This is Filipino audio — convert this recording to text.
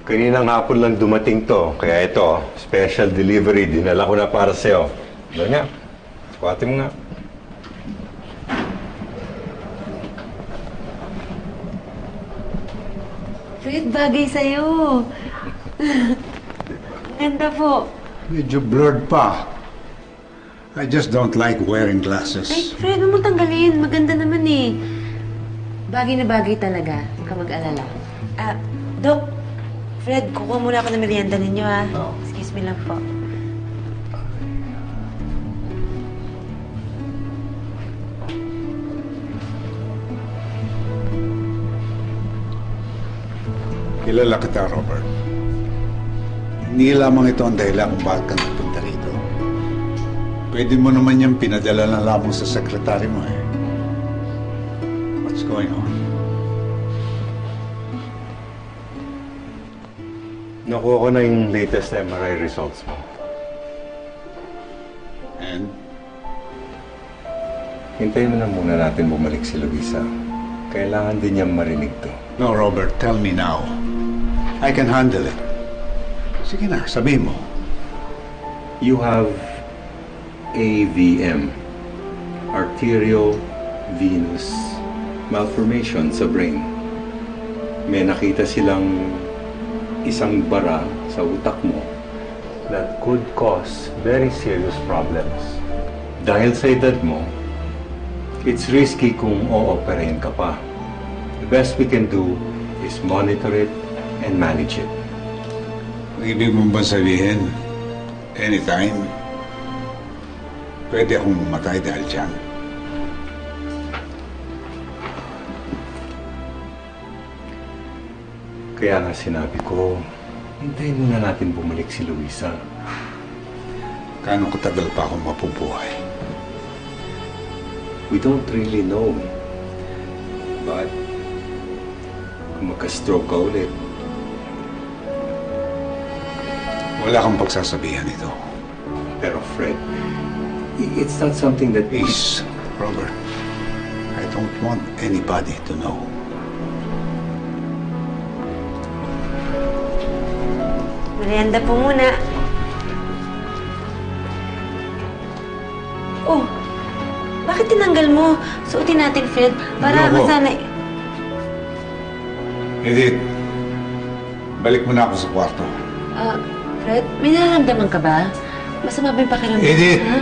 Kaninang hapon lang dumating to, kaya ito, special delivery, dinala ko na para sa'yo. Doon nga, sukatin mo nga. Fred, bagay sa'yo. Ganda po. Medyo blurred pa. I just don't like wearing glasses. Ay, Fred, huwag mo tanggalin. Maganda naman eh. Bagay na bagay talaga. Huwag ka mag-alala. Dok, Fred, kukuha muna ako ng merienda ninyo, ha? Excuse me lang po. Kilala kita, Robert. Hindi lamang ito ang dahilan kung bakit ka nagpunta rito. Pwede mo naman yung pinadala na lamang sa sekretary mo eh. What's going on? Nakuha ko na yung latest MRI results mo. And? Hintayin mo na muna natin bumalik si Luisa. Kailangan din niyang marinig to. No, Robert, tell me now. I can handle it. Sige na, sabihin mo. You have AVM, arterial venous malformation sa brain. May nakita silang isang bara sa utak mo that could cause very serious problems. Dahil sa edad mo, it's risky kung o-operahin ka pa. The best we can do is monitor it and manage it. Ibig mo ba sabihin, anytime, pwede akong mamatay dahil dyan? Kaya nga sinabi ko, hintayin muna natin bumalik si Luisa. Kano katagal pa akong mapubuhay? We don't really know. But, kung magka-stroke ka ulit, wala kang pagsasabihan ito. pero Fred, it's not something that... Please, Robert, I don't want anybody to know. Merienda po muna. Oh, bakit tinanggal mo? Suotin natin, Fred, para Ayoko. masanay. Edith, balik mo na ako sa kwarto. Fred, may nararamdaman ka ba? Masama ba yung pakiramdam? Edith! Ha?